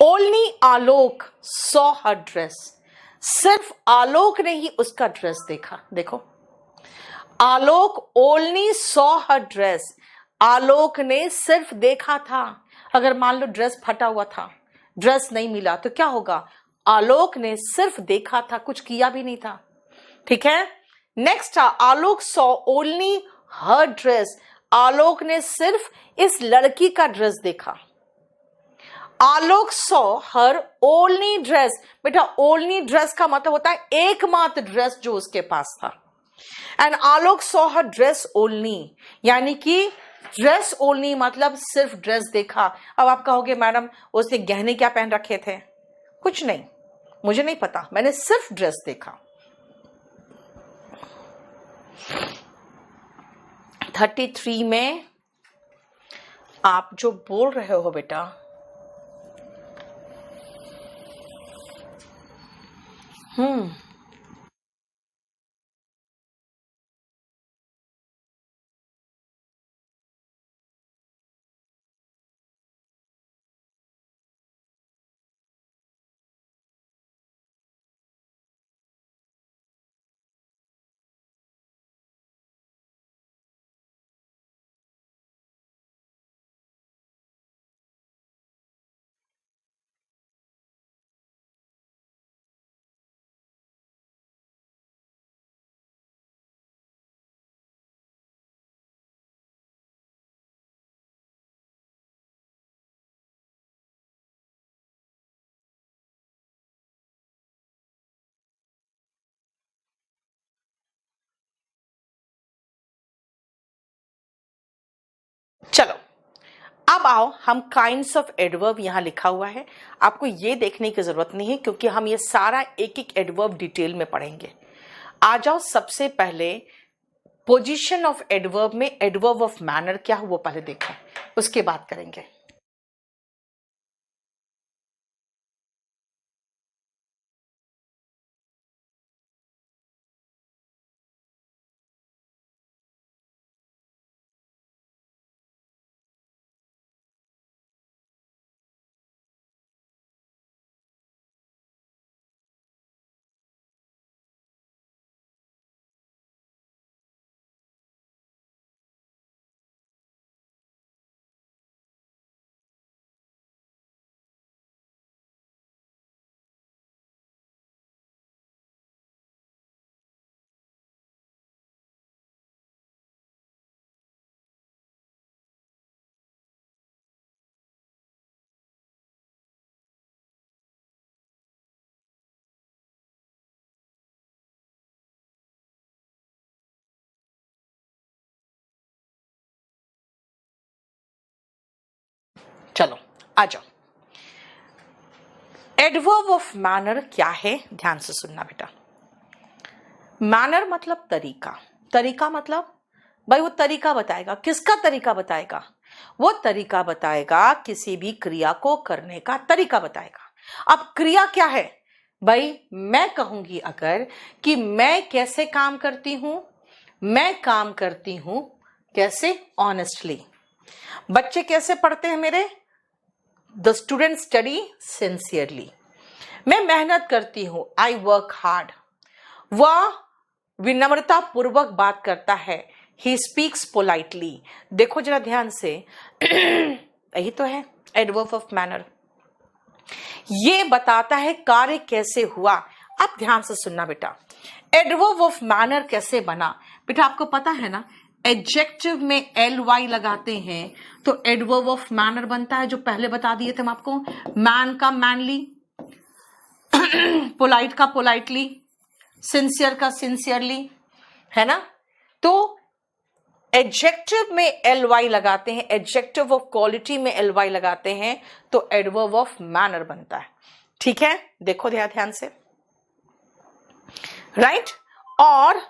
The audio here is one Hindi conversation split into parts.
ओनली आलोक सॉ हर ड्रेस, सिर्फ आलोक ने ही उसका ड्रेस देखा। देखो, आलोक ओनली सॉ हर ड्रेस, आलोक ने सिर्फ देखा था। अगर मान लो ड्रेस फटा हुआ था, ड्रेस नहीं मिला, तो क्या होगा? आलोक ने सिर्फ देखा था, कुछ किया भी नहीं था। ठीक है, नेक्स्ट आलोक सॉ ओनली हर ड्रेस, आलोक ने सिर्फ इस लड़की का ड्रेस देखा। आलोक सॉ हर ओनली ड्रेस, बेटा ओनली ड्रेस का मतलब होता है एकमात्र ड्रेस जो उसके पास था। And Alok saw her dress only, यानी कि ड्रेस ओनली मतलब सिर्फ ड्रेस देखा। अब आप कहोगे मैडम उसने गहने क्या पहन रखे थे? कुछ नहीं, मुझे नहीं पता, मैंने सिर्फ ड्रेस देखा। 33 में आप जो बोल रहे हो बेटा, चलो अब आओ हम काइंड्स ऑफ एडवर्ब, यहां लिखा हुआ है, आपको ये देखने की जरूरत नहीं है क्योंकि हम ये सारा एक एक एडवर्ब डिटेल में पढ़ेंगे। आ जाओ, सबसे पहले पोजीशन ऑफ एडवर्ब में एडवर्ब ऑफ मैनर क्या हो वो पहले देखो, उसके बाद करेंगे। चलो आ जाओ, एडवर्ब ऑफ मैनर क्या है, ध्यान से सुनना बेटा। मैनर मतलब तरीका, तरीका मतलब भाई वो तरीका बताएगा, किसका तरीका बताएगा? वो तरीका बताएगा किसी भी क्रिया को करने का तरीका बताएगा। अब क्रिया क्या है भाई? मैं कहूंगी अगर कि मैं कैसे काम करती हूं, मैं काम करती हूं कैसे? ऑनेस्टली। बच्चे कैसे पढ़ते हैं मेरे? The student study sincerely. मैं मेहनत करती हूं, आई वर्क हार्ड। वह विनम्रता पूर्वक बात करता है, ही स्पीक्स पोलाइटली। देखो जरा ध्यान से, यही तो है एडवर्ब ऑफ मैनर, ये बताता है कार्य कैसे हुआ। अब ध्यान से सुनना बेटा, एडवर्ब ऑफ मैनर कैसे बना? बेटा आपको पता है ना, एडजेक्टिव में ly लगाते हैं तो एडवर्ब ऑफ मैनर बनता है, जो पहले बता दिए थे हम आपको। मैन का मैनली, पोलाइट का पोलाइटली, सिंसियर का सिंसियरली, है ना? तो एडजेक्टिव में ly लगाते हैं, एडजेक्टिव ऑफ क्वालिटी में ly लगाते हैं तो एडवर्ब ऑफ मैनर बनता है। ठीक है, देखो ध्यान से, राइट। और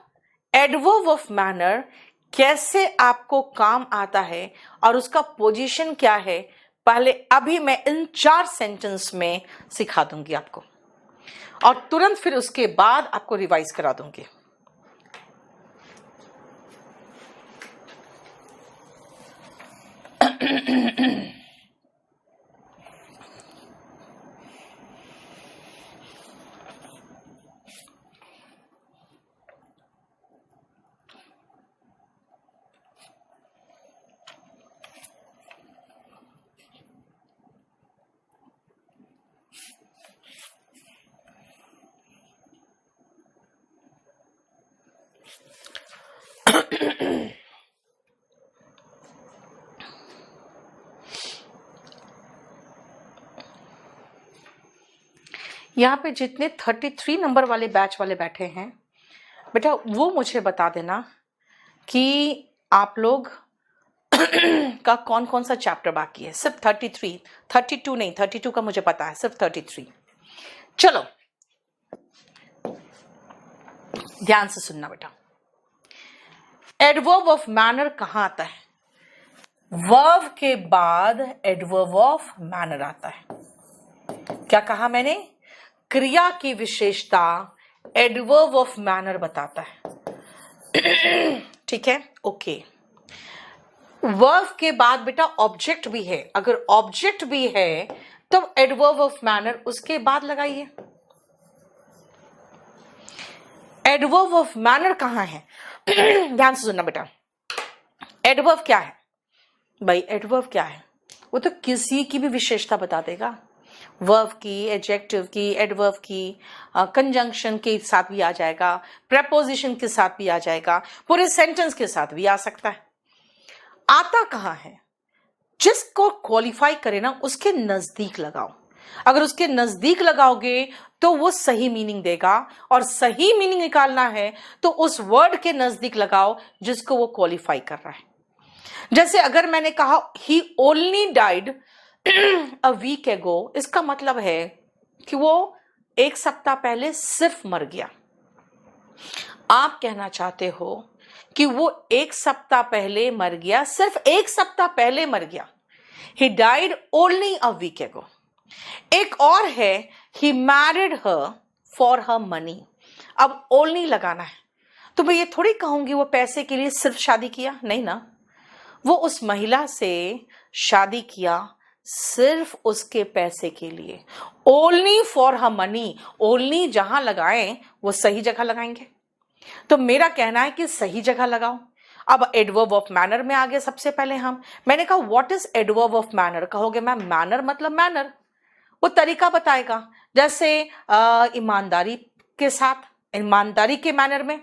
एडवर्ब ऑफ मैनर कैसे आपको काम आता है और उसका पोजीशन क्या है, पहले अभी मैं इन 4 सेंटेंस में सिखा दूंगी आपको और तुरंत फिर उसके बाद आपको रिवाइज करा दूंगी। यहाँ पे जितने 33 नंबर वाले बैच वाले बैठे हैं बेटा, वो मुझे बता देना कि आप लोग का कौन कौन सा चैप्टर बाकी है। सिर्फ 33, 32 नहीं, 32 का मुझे पता है, सिर्फ 33। चलो ध्यान से सुनना बेटा। एडवर्ब ऑफ मैनर कहां आता है? वर्ब के बाद एडवर्ब ऑफ मैनर आता है। क्या कहा मैंने? क्रिया की विशेषता एडवर्ब ऑफ मैनर बताता है। ठीक है, ओके। वर्ब के बाद बेटा ऑब्जेक्ट भी है, अगर ऑब्जेक्ट भी है तो एडवर्ब ऑफ मैनर उसके बाद लगाइए। एडवर्ब ऑफ मैनर कहां है? ध्यान से सुनना बेटा। एडवर्ब क्या है भाई? एडवर्ब क्या है? वो तो किसी की भी विशेषता बता देगा। वर्ब की, एडजेक्टिव की, एडवर्ब की, कंजंक्शन के साथ भी आ जाएगा, प्रेपोजिशन के साथ भी आ जाएगा, पूरे सेंटेंस के साथ भी आ सकता है। आता कहां है? जिसको क्वालिफाई करे ना उसके नजदीक लगाओ। अगर उसके नजदीक लगाओगे तो वो सही मीनिंग देगा, और सही मीनिंग निकालना है तो उस वर्ड के नजदीक लगाओ जिसको वो क्वालिफाई कर रहा है। जैसे अगर मैंने कहा ही ओनली डाइड अ वीक एगो, इसका मतलब है कि वो एक सप्ताह पहले सिर्फ मर गया। आप कहना चाहते हो कि वो एक सप्ताह पहले मर गया, सिर्फ एक सप्ताह पहले मर गया। He died only a week ago. एक और है he married her for her money. अब ओनली लगाना है तो मैं ये थोड़ी कहूंगी वो पैसे के लिए सिर्फ शादी किया, नहीं ना। वो उस महिला से शादी किया सिर्फ उसके पैसे के लिए। Only for her money, only जहां लगाएं वो सही जगह लगाएंगे। तो मेरा कहना है कि सही जगह लगाओ। अब एडवर्ब ऑफ मैनर में आगे सबसे पहले मैंने कहा what is adverb of manner? कहोगे मैम मैनर मतलब मैनर, वो तरीका बताएगा। जैसे ईमानदारी के साथ, ईमानदारी के मैनर में,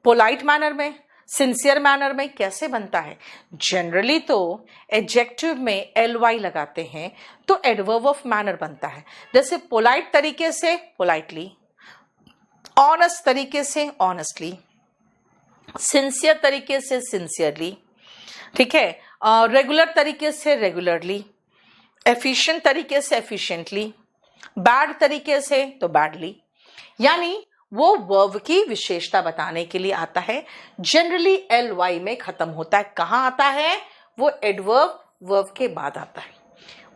पोलाइट मैनर में, सिंसियर मैनर में कैसे बनता है? जनरली तो एडजेक्टिव में ly लगाते हैं तो एडवर्ब ऑफ मैनर बनता है। जैसे पोलाइट तरीके से पोलाइटली, ऑनेस्ट तरीके से ऑनेस्टली, सिंसियर तरीके से सिंसियरली, ठीक है, रेगुलर तरीके से रेगुलरली, एफिशिएंट तरीके से एफिशिएंटली, बैड तरीके से तो बैडली। यानी वो वर्ब की विशेषता बताने के लिए आता है। जनरली ly में खत्म होता है। कहां आता है? वो एडवर्ब वर्ब के बाद आता है।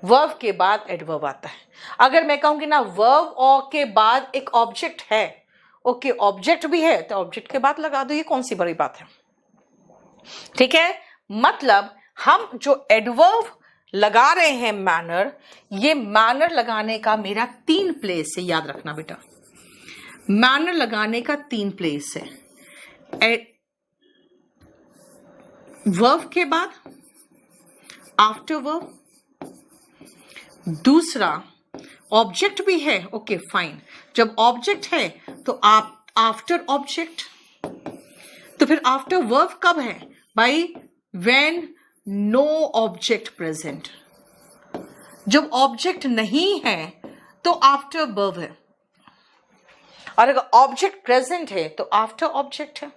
वर्ब के बाद एडवर्ब आता है। अगर मैं कहूंगी ना वर्ब और के बाद एक ऑब्जेक्ट है, ओके ऑब्जेक्ट भी है तो ऑब्जेक्ट के बाद लगा दो, ये कौन सी बड़ी बात है? ठीक है, मतलब हम जो एडवर्ब लगा रहे हैं मैनर, ये मैनर लगाने का मेरा 3 प्लेस है, याद रखना बेटा। मैनर लगाने का 3 प्लेस है। वर्ब के बाद, आफ्टर वर्ब, दूसरा ऑब्जेक्ट भी है, ओके फाइन। जब ऑब्जेक्ट है तो आप आफ्टर ऑब्जेक्ट, तो फिर आफ्टर वर्ब कब है भाई? When no object present. जब ऑब्जेक्ट नहीं है तो आफ्टर वर्ब है, और अगर ऑब्जेक्ट प्रेजेंट है तो आफ्टर ऑब्जेक्ट है।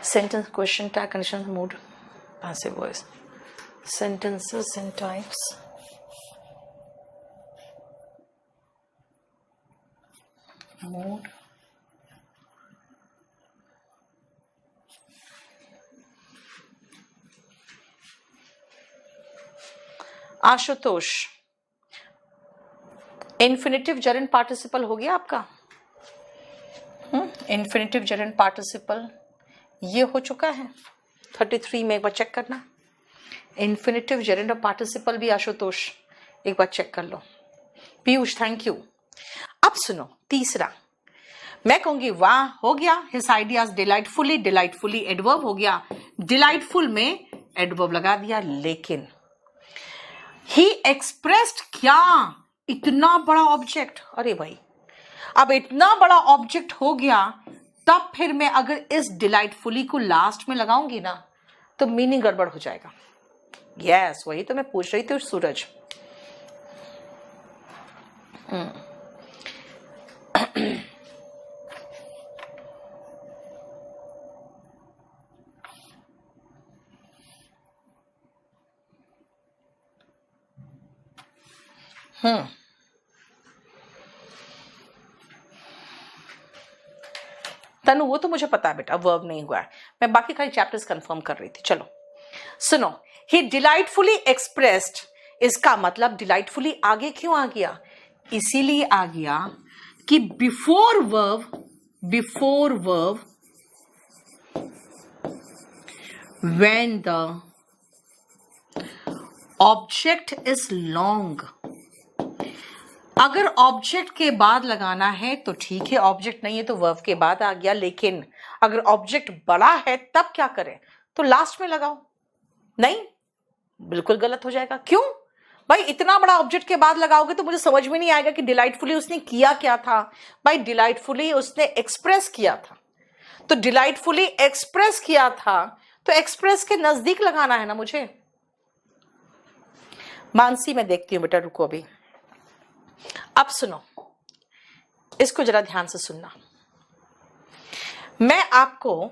Sentence, question, tag, condition, mood, passive voice, sentences and types. Mood, Ashutosh, infinitive gerund participle हो गया आपका? इन्फिनिटिव जरंड पार्टिसिपल ये हो चुका है 33 में, एक बार चेक करना। इन्फिनिटिव जरंड पार्टिसिपल भी आशुतोष एक बार चेक कर लो। Piyush thank you. अब सुनो तीसरा, मैं कहूंगी वाह हो गया, his ideas delightfully, delightfully adverb हो गया, डिलाइटफुल में एडवर्ब लगा दिया। लेकिन ही एक्सप्रेस्ड क्या? इतना बड़ा ऑब्जेक्ट, अरे भाई अब इतना बड़ा ऑब्जेक्ट हो गया तब फिर मैं अगर इस डिलाइटफुली को लास्ट में लगाऊंगी ना तो मीनिंग गड़बड़ हो जाएगा। यस, वही तो मैं पूछ रही थी सूरज। तनु, वो तो मुझे पता है बेटा, वर्ब नहीं हुआ है, मैं बाकी खाली चैप्टर्स कंफर्म कर रही थी। चलो सुनो, ही डिलाइटफुली एक्सप्रेस्ड, इसका मतलब डिलाइटफुली आगे क्यों आ गया? इसीलिए आ गया कि before verb when the object is long. अगर ऑब्जेक्ट के बाद लगाना है तो ठीक है, ऑब्जेक्ट नहीं है तो वर्ब के बाद आ गया, लेकिन अगर ऑब्जेक्ट बड़ा है तब क्या करें? तो लास्ट में लगाओ। नहीं, बिल्कुल गलत हो जाएगा। क्यों भाई? इतना बड़ा ऑब्जेक्ट के बाद लगाओगे तो मुझे समझ में नहीं आएगा कि डिलाइटफुली उसने किया क्या था। भाई डिलाइटफुली उसने एक्सप्रेस किया था, तो डिलाइटफुली एक्सप्रेस किया था तो एक्सप्रेस के नजदीक लगाना है ना मुझे। मानसी, मैं देखती हूँ बेटा, रुको अभी। अब सुनो, इसको जरा ध्यान से सुनना। मैं आपको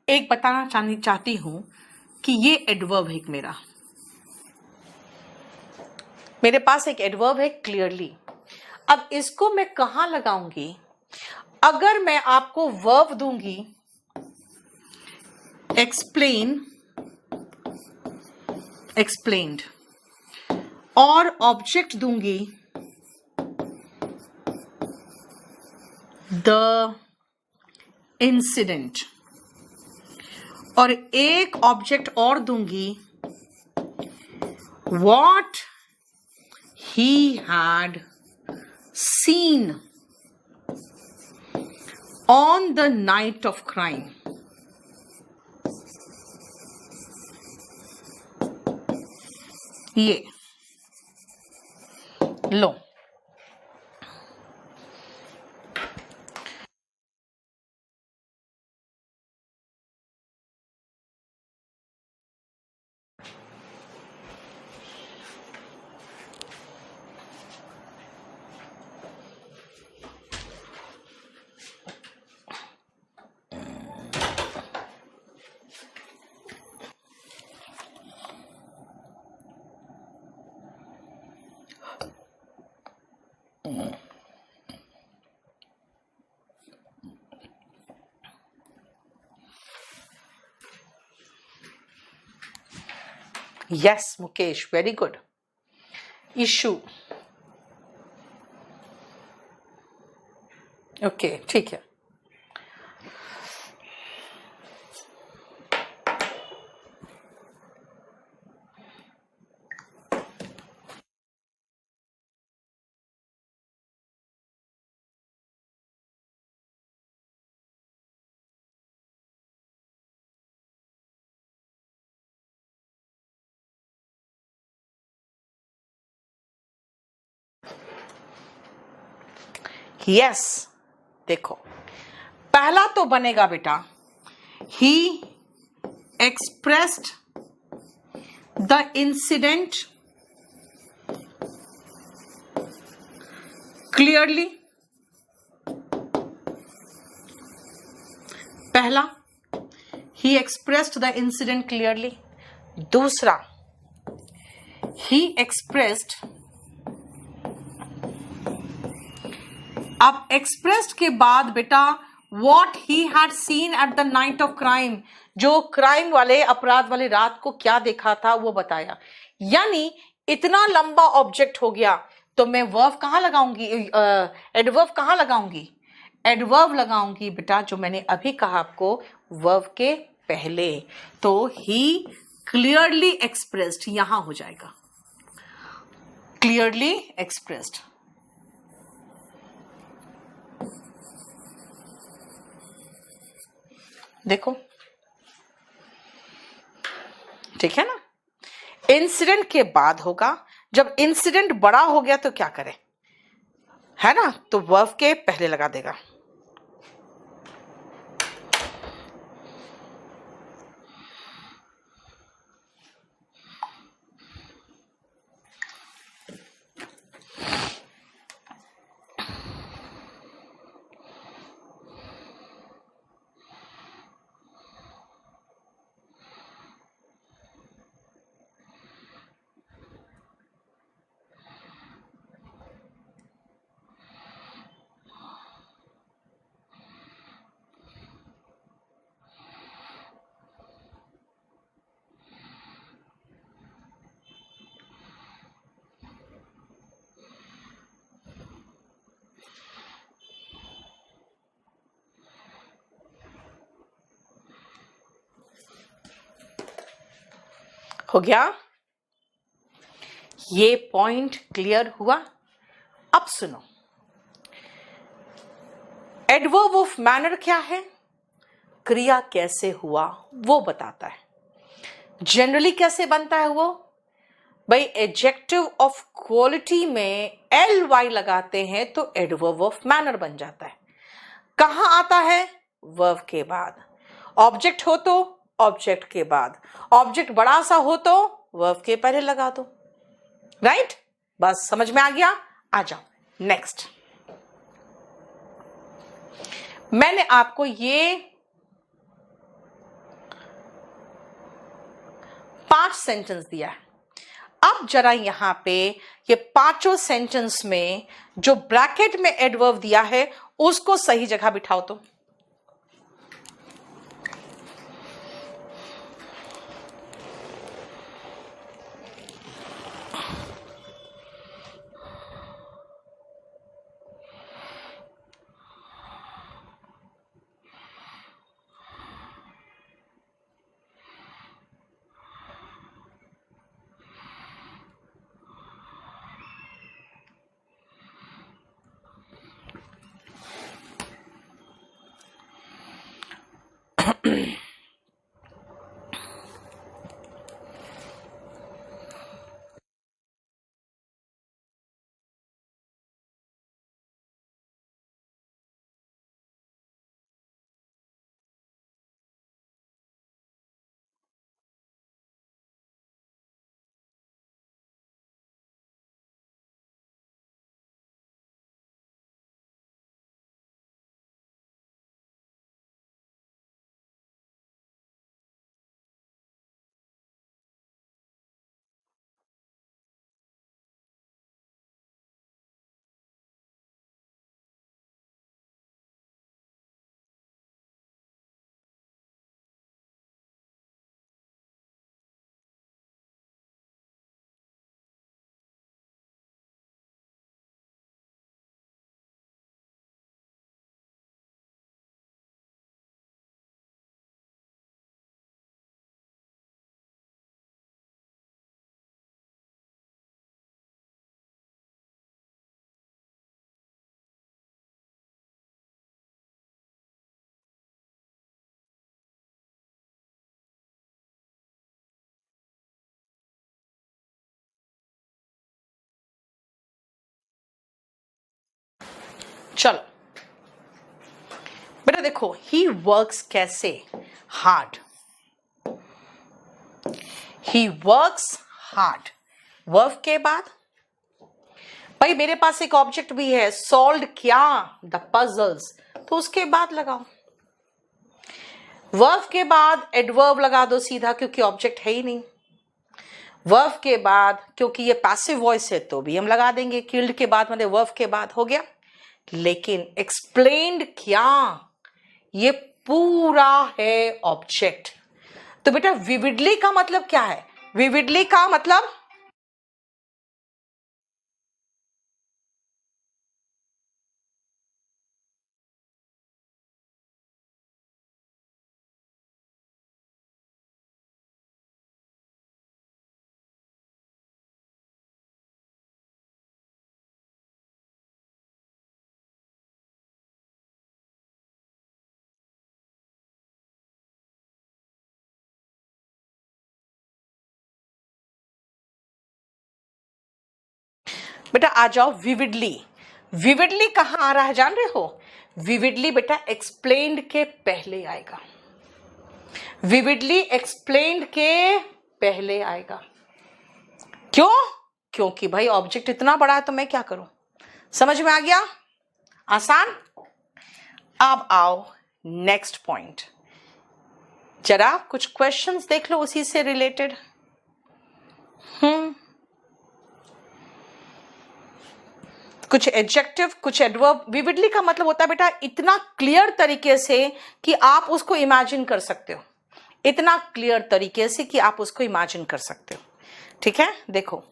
एक बताना चाहती हूं कि ये एडवर्ब है मेरे पास एक एडवर्ब है क्लियरली। अब इसको मैं कहां लगाऊंगी? अगर मैं आपको वर्ब दूंगी एक्सप्लेन्ड और ऑब्जेक्ट दूंगी द इंसिडेंट और एक ऑब्जेक्ट और दूंगी what he had seen on the night of crime. ये लो, yes Mukesh, very good. Ishu, okay, ठीक है। यस, देखो पहला तो बनेगा बेटा he expressed the incident clearly. पहला, he expressed the incident clearly. दूसरा, ही एक्सप्रेस्ड, अब एक्सप्रेस्ड के बाद बेटा what he had seen at the night of crime, जो क्राइम वाले, अपराध वाले रात को क्या देखा था वो बताया। यानी इतना लंबा ऑब्जेक्ट हो गया तो मैं वर्ब कहां लगाऊंगी? एडवर्ब कहां लगाऊंगी? एडवर्ब लगाऊंगी बेटा जो मैंने अभी कहा आपको, वर्ब के पहले। तो ही क्लियरली एक्सप्रेस्ड यहां हो जाएगा, क्लियरली एक्सप्रेस्ड। देखो ठीक है ना, इंसिडेंट के बाद होगा। जब इंसिडेंट बड़ा हो गया तो क्या करें, है ना, तो वर्ब के पहले लगा देगा। हो गया? ये पॉइंट क्लियर हुआ? अब सुनो, एडवर्ब ऑफ मैनर क्या है? क्रिया कैसे हुआ वो बताता है। जनरली कैसे बनता है वो? भाई एडजेक्टिव ऑफ क्वालिटी में एल वाई लगाते हैं तो एडवर्ब ऑफ मैनर बन जाता है। कहां आता है? वर्ब के बाद। ऑब्जेक्ट हो तो ऑब्जेक्ट के बाद, ऑब्जेक्ट बड़ा सा हो तो वर्ब के पहले लगा दो। राइट? बस समझ में आ गया? आ जाओ नेक्स्ट। मैंने आपको ये 5 सेंटेंस दिया है। अब जरा यहां पे ये 5 सेंटेंस में जो ब्रैकेट में एडवर्ब दिया है उसको सही जगह बिठाओ तो। चलो बेटा देखो, ही वर्क्स कैसे? Hard. He works hard. Verb के बाद भाई मेरे पास एक ऑब्जेक्ट भी है, सॉल्व क्या? द पजल्स, तो उसके बाद लगाओ। वर्ब के बाद एडवर्ब लगा दो सीधा, क्योंकि ऑब्जेक्ट है ही नहीं। वर्ब के बाद, क्योंकि ये पैसिव वॉइस है तो भी हम लगा देंगे किल्ड के बाद, मतलब वर्ब के बाद। हो गया? लेकिन एक्सप्लेन्ड क्या, ये पूरा है ऑब्जेक्ट। तो बेटा विविडली का मतलब क्या है? विविडली का मतलब बेटा आ जाओ विविडली। विविडली कहां आ रहा है जान रहे हो? विविडली बेटा एक्सप्लेन्ड के पहले आएगा। विविडली एक्सप्लेन्ड के पहले आएगा। क्यों? क्योंकि भाई ऑब्जेक्ट इतना बड़ा है तो मैं क्या करूं। समझ में आ गया? आसान। अब आओ नेक्स्ट पॉइंट, जरा कुछ क्वेश्चंस देख लो उसी से रिलेटेड। कुछ एडजेक्टिव, कुछ एडवर्ब। विविडली का मतलब होता है बेटा इतना क्लियर तरीके से कि आप उसको इमेजिन कर सकते हो। इतना क्लियर तरीके से कि आप उसको इमेजिन कर सकते हो। ठीक है? देखो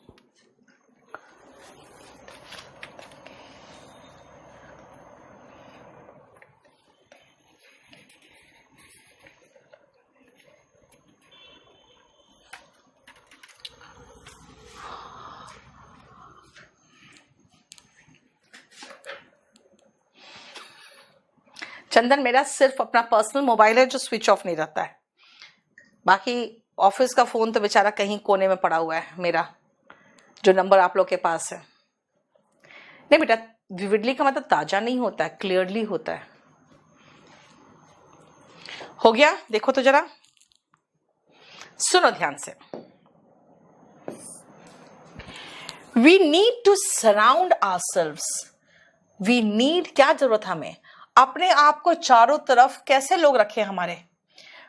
चंदन मेरा सिर्फ अपना पर्सनल मोबाइल है जो स्विच ऑफ नहीं रहता है, बाकी ऑफिस का फोन तो बेचारा कहीं कोने में पड़ा हुआ है मेरा, जो नंबर आप लोग के पास है। नहीं बेटा, विविडली का मतलब ताजा नहीं होता है, क्लियरली होता है। हो गया? देखो तो जरा, सुनो ध्यान से। We need to surround ourselves. We need, क्या जरूरत हमें, अपने आप को चारों तरफ कैसे लोग रखे हमारे,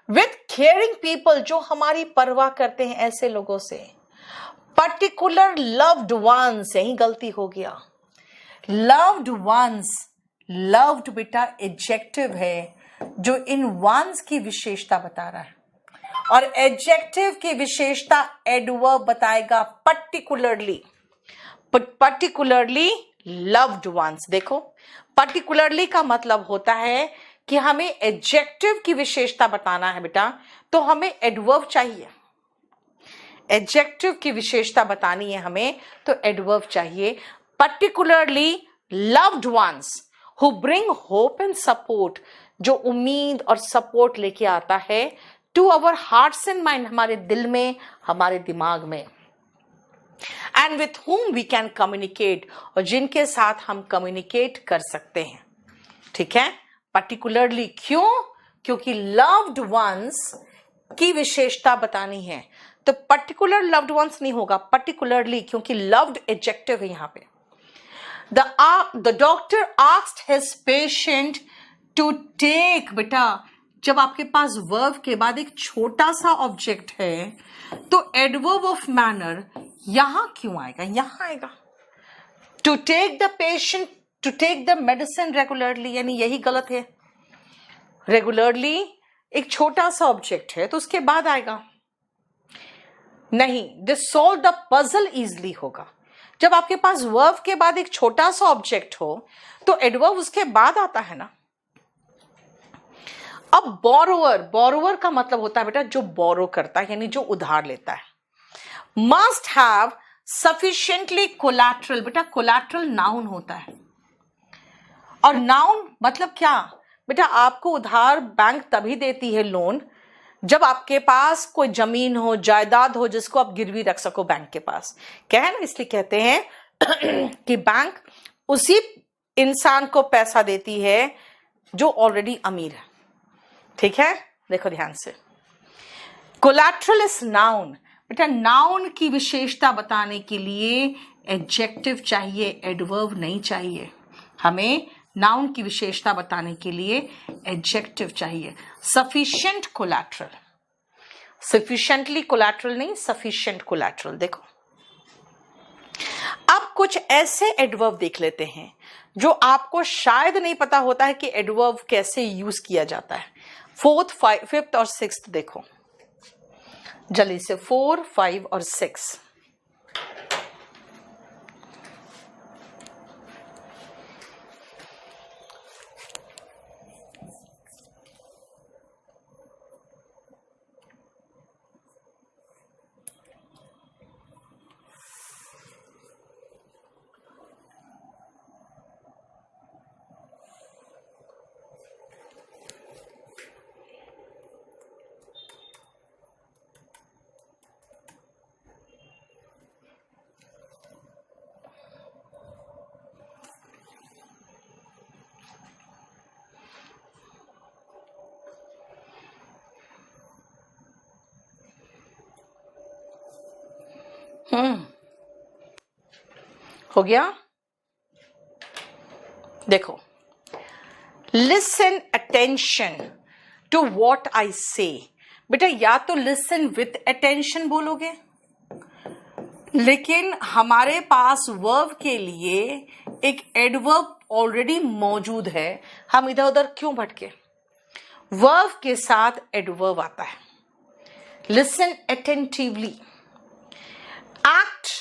विथ केयरिंग पीपल, जो हमारी परवाह करते हैं, ऐसे लोगों से। पर्टिकुलर लव्ड वंस, यही गलती हो गया। लव्ड वंस, लव्ड बेटा एडजेक्टिव है जो इन वंस की विशेषता बता रहा है, और एडजेक्टिव की विशेषता एडवर्ब बताएगा। Particularly, particularly loved once. देखो, पर्टिकुलरली का मतलब होता है कि हमें एडजेक्टिव की विशेषता बताना है बेटा, तो हमें एडवर्ब चाहिए। एडजेक्टिव की विशेषता बतानी है हमें तो एडवर्ब चाहिए। Particularly loved ones who bring hope and support, जो उम्मीद और सपोर्ट लेके आता है to our hearts and mind, हमारे दिल में, हमारे दिमाग में। And with whom we can communicate, और जिनके साथ हम कम्युनिकेट कर सकते हैं। ठीक है? पर्टिकुलरली क्यों? क्योंकि लव्ड वंस की विशेषता बतानी है, तो पर्टिकुलर लव्ड वंस नहीं होगा, पर्टिकुलरली, क्योंकि लव्ड एडजेक्टिव है यहां पे। The doctor asked his patient to take, बेटा जब आपके पास वर्ब के बाद एक छोटा सा ऑब्जेक्ट है तो एडवर्ब ऑफ मैनर यहां क्यों आएगा? यहां आएगा। To take the patient, to take the medicine regularly, यानी यही गलत है। रेगुलरली एक छोटा सा ऑब्जेक्ट है तो उसके बाद आएगा। नहीं, they solve the puzzle easily होगा। जब आपके पास वर्ब के बाद एक छोटा सा ऑब्जेक्ट हो तो एडवर्ब उसके बाद आता है ना। अब बोरोवर, बोरोवर का मतलब होता है बेटा जो बोरो करता है, यानी जो उधार लेता है। मस्ट हैव सफिशिएंटली कोलैटरल, बेटा कोलैटरल नाउन होता है, और नाउन मतलब क्या बेटा, आपको उधार बैंक तभी देती है लोन जब आपके पास कोई जमीन हो, जायदाद हो, जिसको आप गिरवी रख सको बैंक के पास। क्या है ना, इसलिए कहते हैं कि बैंक उसी इंसान को पैसा देती है जो ऑलरेडी अमीर है। ठीक है? देखो ध्यान से, कोलैटरल इज नाउन। बेटा नाउन की विशेषता बताने के लिए एडजेक्टिव चाहिए, एडवर्ब नहीं चाहिए। हमें नाउन की विशेषता बताने के लिए एडजेक्टिव चाहिए। सफिशिएंट कोलैटरल, सफिशिएंटली कोलैटरल नहीं, सफिशिएंट कोलैटरल। देखो अब कुछ ऐसे एडवर्ब देख लेते हैं जो आपको शायद नहीं पता होता है कि एडवर्ब कैसे यूज किया जाता है। फोर्थ, फिफ्थ और सिक्स्थ देखो जल्दी से, 4, 5 और 6। हो गया? देखो, listen attention to what I say. बेटा या तो लिसन विथ अटेंशन बोलोगे, लेकिन हमारे पास वर्ब के लिए एक एडवर्ब ऑलरेडी मौजूद है, हम इधर उधर क्यों भटके? वर्ब के साथ एडवर्ब आता है। लिसन अटेंटिवली, एक्ट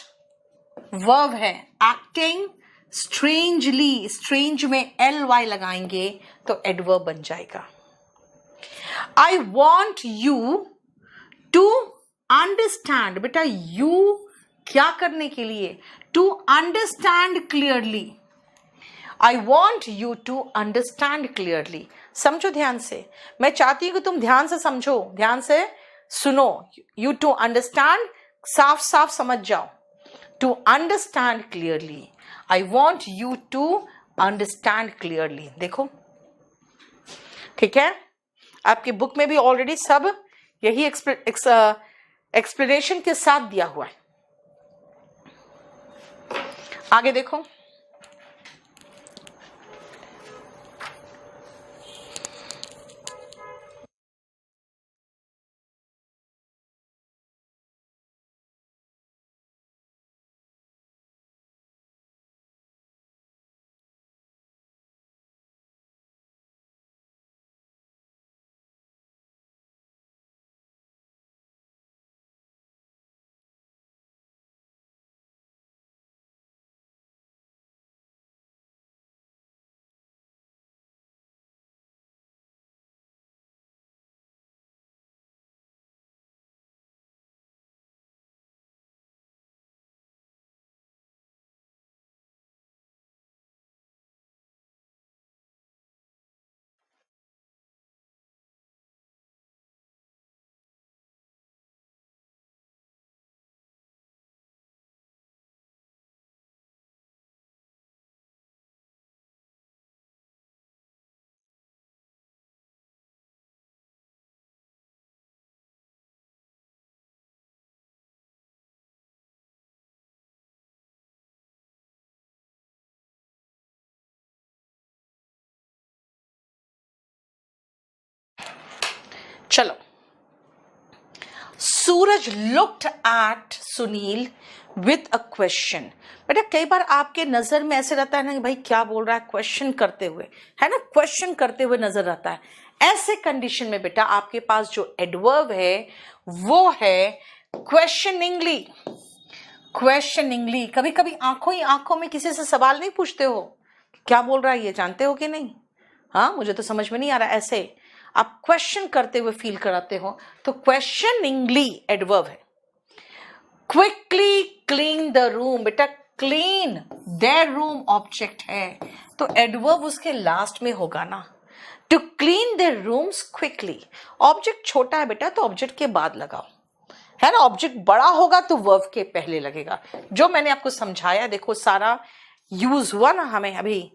वर्ब है, एक्टिंग स्ट्रेंजली, स्ट्रेंज में ly लगाएंगे तो एडवर्ब बन जाएगा। I want you to understand, बेटा यू क्या करने के लिए? To understand clearly. I want you to understand clearly. समझो ध्यान से, मैं चाहती हूँ कि तुम ध्यान से समझो, ध्यान से सुनो। यू टू अंडरस्टैंड, साफ साफ समझ जाओ। To understand clearly, I want you to understand clearly. देखो, ठीक है, आपकी बुक में भी ऑलरेडी सब यही एक्सप्लेनेशन के साथ दिया हुआ है। आगे देखो, चलो। Suraj looked at Sunil with a question. बेटा कई बार आपके नजर में ऐसे रहता है ना कि भाई क्या बोल रहा है, क्वेश्चन करते हुए, है ना, क्वेश्चन करते हुए नजर आता है। ऐसे कंडीशन में बेटा आपके पास जो एडवर्ब है वो है क्वेश्चनिंगली। क्वेश्चनिंगली। कभी कभी आंखों ही आंखों में किसी से सवाल नहीं पूछते हो, क्या बोल रहा है ये, जानते हो कि नहीं? हाँ, मुझे तो समझ में नहीं आ रहा। ऐसे आप क्वेश्चन करते हुए फील कराते हो, तो क्वेश्चनिंगली एडवर्ब है। Quickly clean the room. बेटा क्लीन देयर रूम ऑब्जेक्ट है, तो एडवर्ब उसके लास्ट में होगा ना। To clean their rooms quickly. Object छोटा है बेटा तो ऑब्जेक्ट के बाद लगाओ, है ना। ऑब्जेक्ट बड़ा होगा तो वर्ब के पहले लगेगा। जो मैंने आपको समझाया देखो सारा यूज हुआ ना हमें अभी,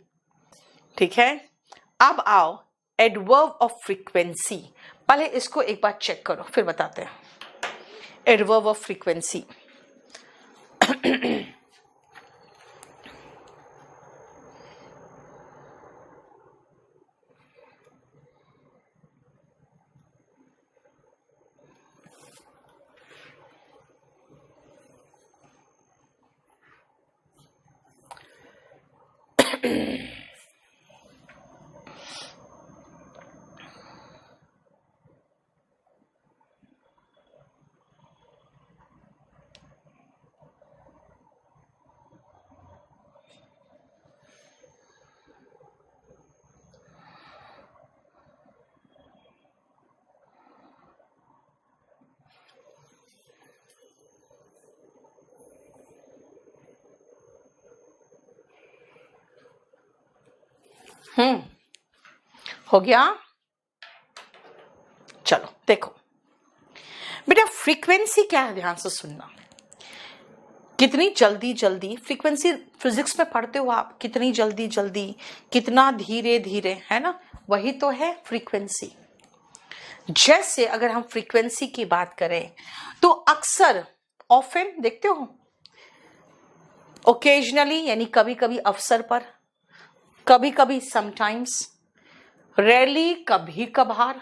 ठीक है। अब आओ एडवर्ब ऑफ फ्रीक्वेंसी। पहले इसको एक बार चेक करो फिर बताते हैं। Adverb of frequency. हो गया। चलो देखो बेटा, फ्रीक्वेंसी क्या है, ध्यान से सुनना। कितनी जल्दी जल्दी फ्रीक्वेंसी फिजिक्स में पढ़ते हो आप, कितनी जल्दी जल्दी, कितना धीरे धीरे, है ना, वही तो है फ्रीक्वेंसी। जैसे अगर हम फ्रीक्वेंसी की बात करें तो अक्सर, ऑफन देखते हो, ओकेजनली यानी कभी कभी अवसर पर, कभी कभी समटाइम्स, रेयरली कभी कभार,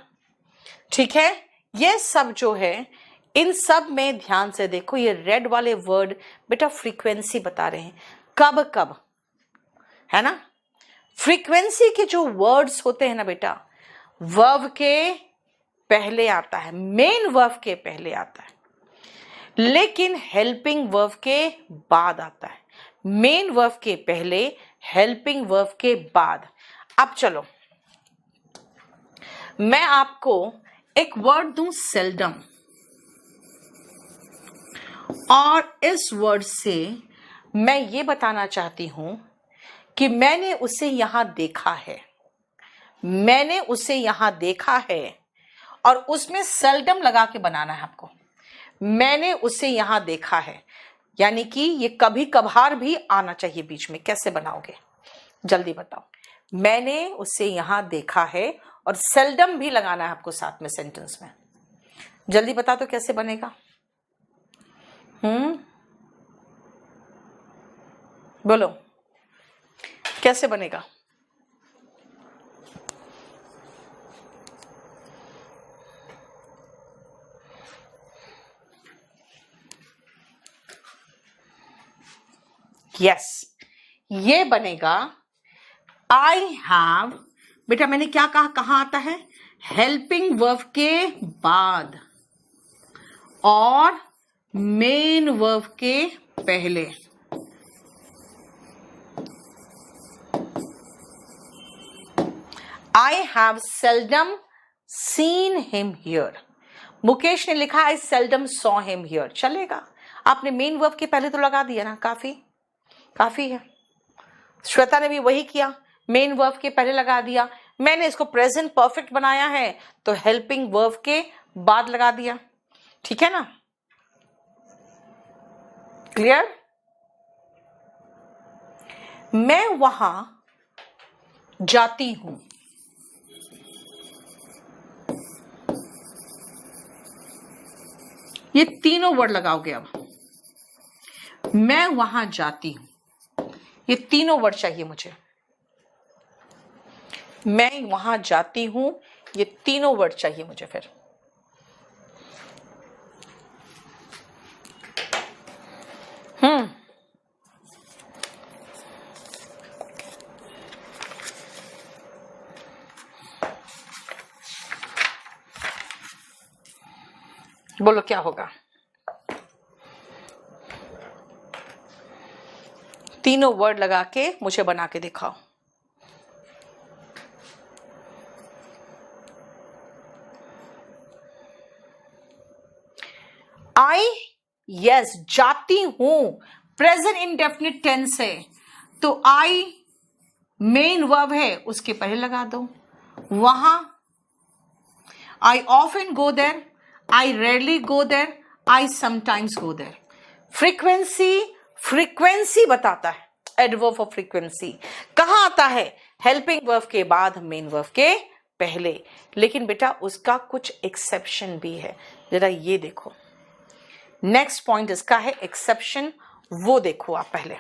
ठीक है। ये सब जो है इन सब में ध्यान से देखो, ये रेड वाले वर्ड बेटा फ्रीक्वेंसी बता रहे हैं, कब कब, है ना। फ्रीक्वेंसी के जो वर्ड्स होते हैं ना बेटा, वर्ब के पहले आता है, मेन वर्ब के पहले आता है, लेकिन हेल्पिंग वर्ब के बाद आता है। मेन वर्ब के पहले, हेल्पिंग वर्ब के बाद। अब चलो मैं आपको एक वर्ड दूं सेल्डम, और इस वर्ड से मैं ये बताना चाहती हूं कि मैंने उसे यहां देखा है, मैंने उसे यहां देखा है, और उसमें सेल्डम लगा के बनाना है आपको। मैंने उसे यहां देखा है, यानी कि ये कभी कभार भी आना चाहिए बीच में। कैसे बनाओगे जल्दी बताओ। मैंने उसे यहां देखा है और सेल्डम भी लगाना है आपको साथ में सेंटेंस में। जल्दी बता तो कैसे बनेगा। बोलो कैसे बनेगा। यस, ये बनेगा आई हैव। बेटा मैंने क्या कहा, कहां आता है, हेल्पिंग वर्ब के बाद और मेन वर्ब के पहले। I have seldom seen him here. Mukesh ने लिखा आई सेल्डम सॉ हिम हियर, चलेगा। आपने मेन वर्ब के पहले तो लगा दिया ना, काफी है। श्वेता ने भी वही किया, मेन वर्ब के पहले लगा दिया। मैंने इसको प्रेजेंट परफेक्ट बनाया है तो हेल्पिंग वर्ब के बाद लगा दिया। ठीक है ना, क्लियर। मैं वहां जाती हूं, ये तीनों वर्ड लगाओगे। अब मैं वहां जाती हूं, ये तीनों वर्ड चाहिए मुझे। मैं वहां जाती हूं, ये तीनों वर्ड चाहिए मुझे। फिर बोलो क्या होगा। तीनों वर्ड लगा के मुझे बना के दिखाओ। आई, यस, जाती हूं, प्रेजेंट इंडेफिनिट टेंस है तो आई मेन वर्ब है, उसके पहले लगा दो। वहां I often go there, I rarely go there, I sometimes go there. Frequency बताता है, एडवर्ब ऑफ फ्रीक्वेंसी कहां आता है, हेल्पिंग वर्ब के बाद, मेन वर्ब के पहले। लेकिन बेटा उसका कुछ एक्सेप्शन भी है, जरा ये देखो। नेक्स्ट पॉइंट इसका है एक्सेप्शन, वो देखो आप पहले।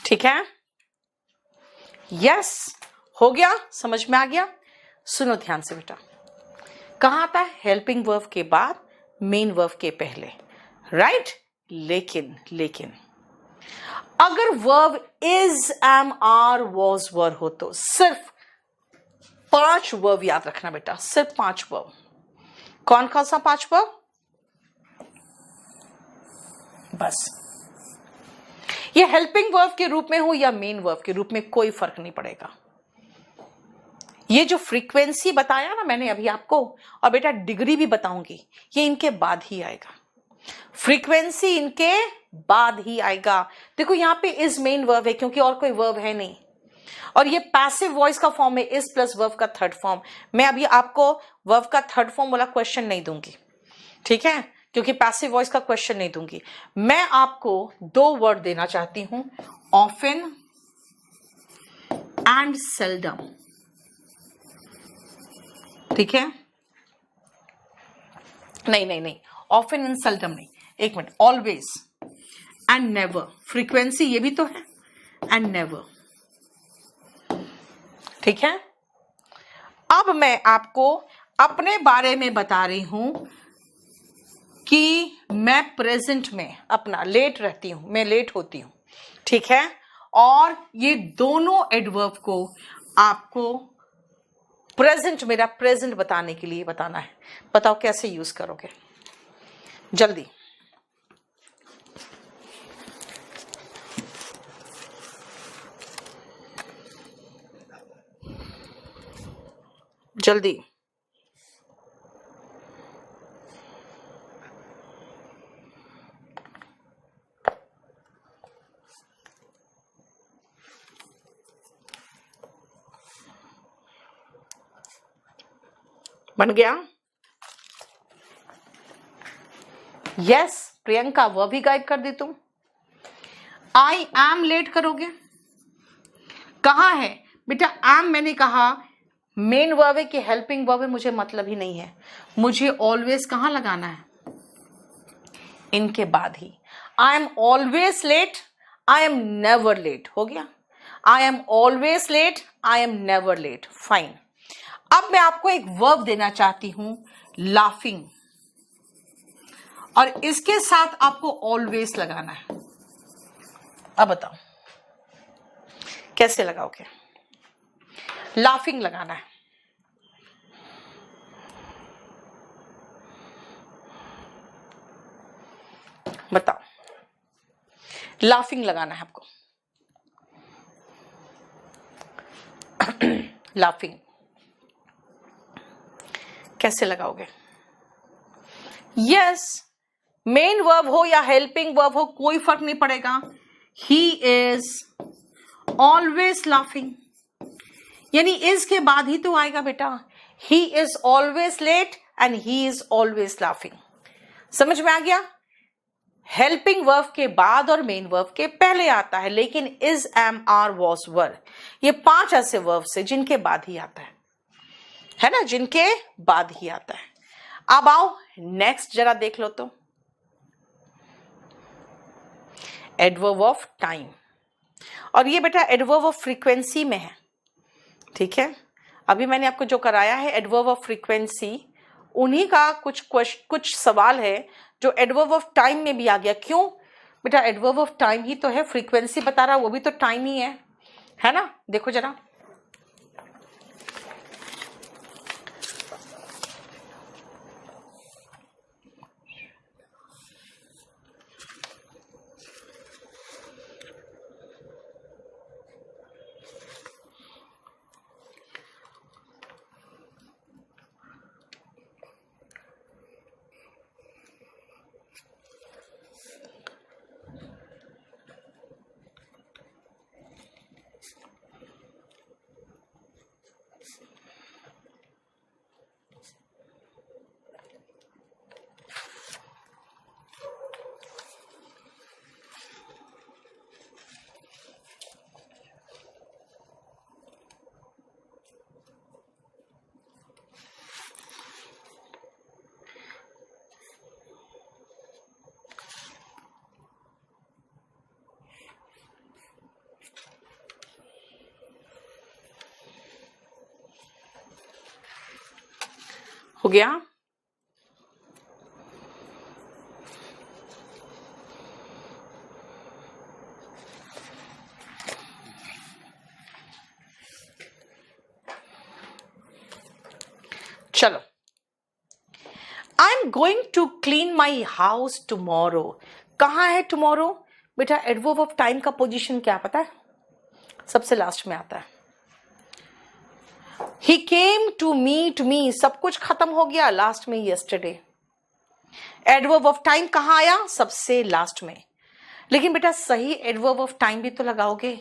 ठीक है, यस, हो गया, समझ में आ गया। सुनो ध्यान से बेटा, कहां आता है, हेल्पिंग वर्ब के बाद, मेन वर्ब के पहले, राइट। लेकिन अगर verb is, am, are, was, were हो तो सिर्फ 5 वर्ब याद रखना बेटा, सिर्फ 5 वर्ब। कौन कौन सा 5 वर्ब, बस। ये हेल्पिंग वर्ब के रूप में हो या मेन वर्ब के रूप में, कोई फर्क नहीं पड़ेगा। ये जो फ्रीक्वेंसी बताया ना मैंने अभी आपको, और बेटा डिग्री भी बताऊंगी, ये इनके बाद ही आएगा। फ्रीक्वेंसी इनके बाद ही आएगा। देखो यहां पे इज मेन वर्ब है क्योंकि और कोई वर्ब है नहीं, और ये पैसिव वॉइस का फॉर्म है, इज प्लस वर्ब का थर्ड फॉर्म। मैं अभी आपको वर्ब का थर्ड फॉर्म वाला क्वेश्चन नहीं दूंगी, ठीक है, क्योंकि पैसिव वॉइस का क्वेश्चन नहीं दूंगी। मैं आपको 2 वर्ड देना चाहती हूं, ऑफन एंड सेल्डम, ठीक है। नहीं, ऑफन एंड सेल्डम नहीं, एक minute, always and never. Frequency ये भी तो है, एंड नेवर। ठीक है, अब मैं आपको अपने बारे में बता रही हूं कि मैं प्रेजेंट में अपना लेट रहती हूं, मैं लेट होती हूं। ठीक है, और ये दोनों एडवर्ब को आपको प्रेजेंट, मेरा प्रेजेंट बताने के लिए बताना है। बताओ कैसे यूज करोगे, जल्दी। जल्दी। बन गया? यस प्रियंका, वह भी गायब कर दी तुम। आई एम लेट करोगे, कहाँ है बेटा एम? मैंने कहा मेन वर्ब है कि हेल्पिंग वर्ब है, मुझे मतलब ही नहीं है। मुझे ऑलवेज कहाँ लगाना है? इनके बाद ही। I am always late, I am never late. हो गया, I am always late, I am never late. Fine. अब मैं आपको एक वर्ब देना चाहती हूं, लाफिंग, और इसके साथ आपको ऑलवेज लगाना है। अब बताओ कैसे लगाओगे? लाफिंग लगाना है। बताओ, लाफिंग लगाना है आपको। लाफिंग कैसे लगाओगे? यस, मेन वर्ब हो या हेल्पिंग वर्ब हो कोई फर्क नहीं पड़ेगा। ही इज ऑलवेज लाफिंग, यानी इज के बाद ही तो आएगा बेटा। He is always late and he is always laughing. समझ में आ गया? हेल्पिंग वर्ब के बाद और मेन वर्ब के पहले आता है, लेकिन इज, एम, आर, वॉज, वर, ये 5 ऐसे वर्ब्स है जिनके बाद ही आता है ना, जिनके बाद ही आता है। अब आओ नेक्स्ट जरा देख लो तो, एडवर्ब ऑफ टाइम, और ये बेटा एडवर्ब ऑफ फ्रीक्वेंसी में है। ठीक है, अभी मैंने आपको जो कराया है एडवर्ब ऑफ फ्रीक्वेंसी, उन्हीं का कुछ सवाल है जो एडवर्ब ऑफ टाइम में भी आ गया। क्यों बेटा? एडवर्ब ऑफ टाइम ही तो है, फ्रीक्वेंसी बता रहा, वो भी तो टाइम ही है ना? देखो जरा, हो गया? चलो, I am going to clean my house tomorrow. कहाँ है टुमारो? बेटा एडवर्ब ऑफ टाइम का पोजीशन क्या पता है? सबसे लास्ट में आता है। ही केम टू मीट मी, सब कुछ खत्म हो गया, लास्ट में यस्टरडे। एडवर्ब ऑफ टाइम कहाँ आया? सबसे लास्ट में। लेकिन बेटा सही एडवर्ब ऑफ टाइम भी तो लगाओगे।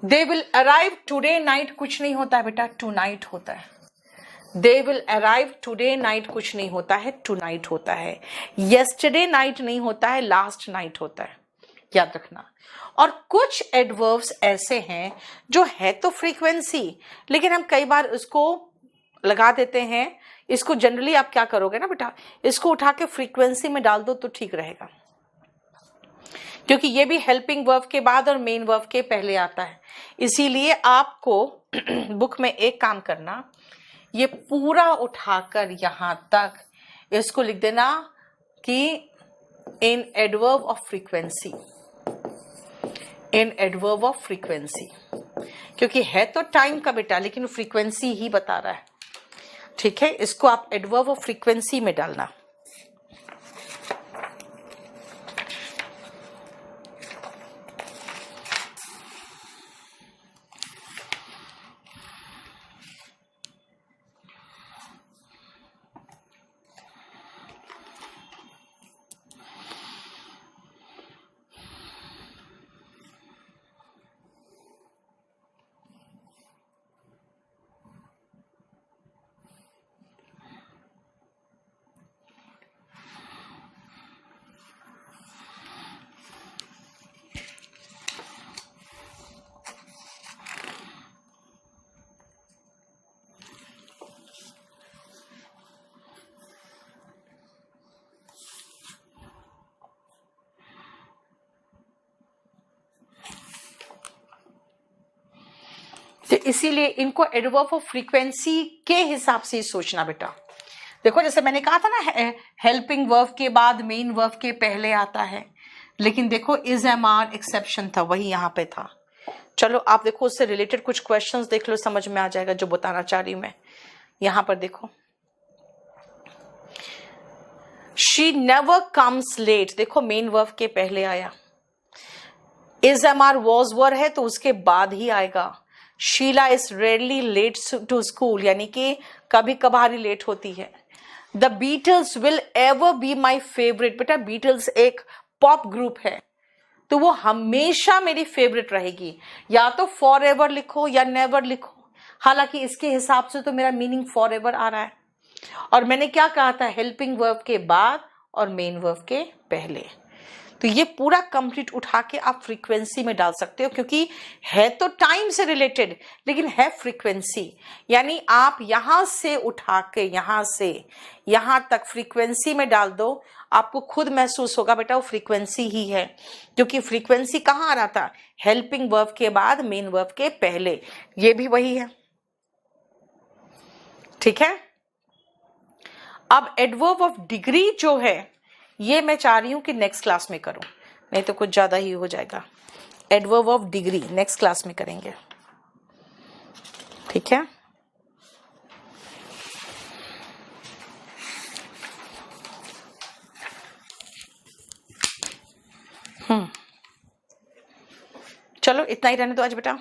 They will arrive today night कुछ नहीं होता है बेटा, टू नाइट होता है। They will arrive today night कुछ नहीं होता है, टू नाइट होता है। यस्टरडे नाइट नहीं होता है, लास्ट नाइट होता है, याद रखना। और कुछ एडवर्ब्स ऐसे हैं जो है तो फ्रीक्वेंसी, लेकिन हम कई बार उसको लगा देते हैं। इसको जनरली आप क्या करोगे ना बेटा, इसको उठा के फ्रीक्वेंसी में डाल दो तो ठीक रहेगा। क्योंकि ये भी हेल्पिंग वर्ब के बाद और मेन वर्ब के पहले आता है। इसीलिए आपको बुक में एक काम करना, ये पूरा उठाकर यहां तक इसको लिख देना कि इन एडवर्ब ऑफ फ्रीक्वेंसी, इन एडवर्ब ऑफ फ्रीक्वेंसी, क्योंकि है तो टाइम का बेटा लेकिन फ्रीक्वेंसी ही बता रहा है। ठीक है, इसको आप एडवर्ब ऑफ फ्रीक्वेंसी में डालना। तो इसीलिए इनको एडवर्ब ऑफ फ्रीक्वेंसी के हिसाब से सोचना बेटा। देखो जैसे मैंने कहा था ना, हेल्पिंग वर्ब के बाद मेन वर्ब के पहले आता है, लेकिन देखो इज एम आर एक्सेप्शन था, वही यहाँ पे था। चलो आप देखो उससे रिलेटेड कुछ क्वेश्चंस देख लो, समझ में आ जाएगा जो बताना चाह रही हूं मैं। यहां पर देखो, शी नेवर कम्स लेट, देखो मेन वर्ब के पहले आया। Is am are was were है तो उसके बाद ही आएगा। Sheela is rarely late to school, यानी कि कभी कभार ही लेट होती है। The Beatles will ever be my favourite, बेटा बीटल्स एक पॉप ग्रुप है तो वो हमेशा मेरी फेवरेट रहेगी। या तो फॉर एवर लिखो या नेवर लिखो, हालांकि इसके हिसाब से तो मेरा मीनिंग फॉर एवर आ रहा है। और मैंने क्या कहा था, हेल्पिंग वर्ब के बाद और मेन वर्ब के पहले। तो ये पूरा कंप्लीट उठा के आप फ्रीक्वेंसी में डाल सकते हो, क्योंकि है तो टाइम से रिलेटेड लेकिन है फ्रीक्वेंसी। यानी आप यहां से उठा के यहां से यहां तक फ्रीक्वेंसी में डाल दो, आपको खुद महसूस होगा बेटा वो फ्रीक्वेंसी ही है। क्योंकि फ्रीक्वेंसी कहाँ आ रहा था, हेल्पिंग वर्ब के बाद मेन वर्ब के पहले, ये भी वही है। ठीक है, अब एडवर्ब ऑफ डिग्री जो है ये मैं चाह रही हूं कि नेक्स्ट क्लास में करूं, नहीं तो कुछ ज्यादा ही हो जाएगा। Adverb of degree next class में करेंगे, ठीक है। चलो इतना ही रहने दो आज बेटा।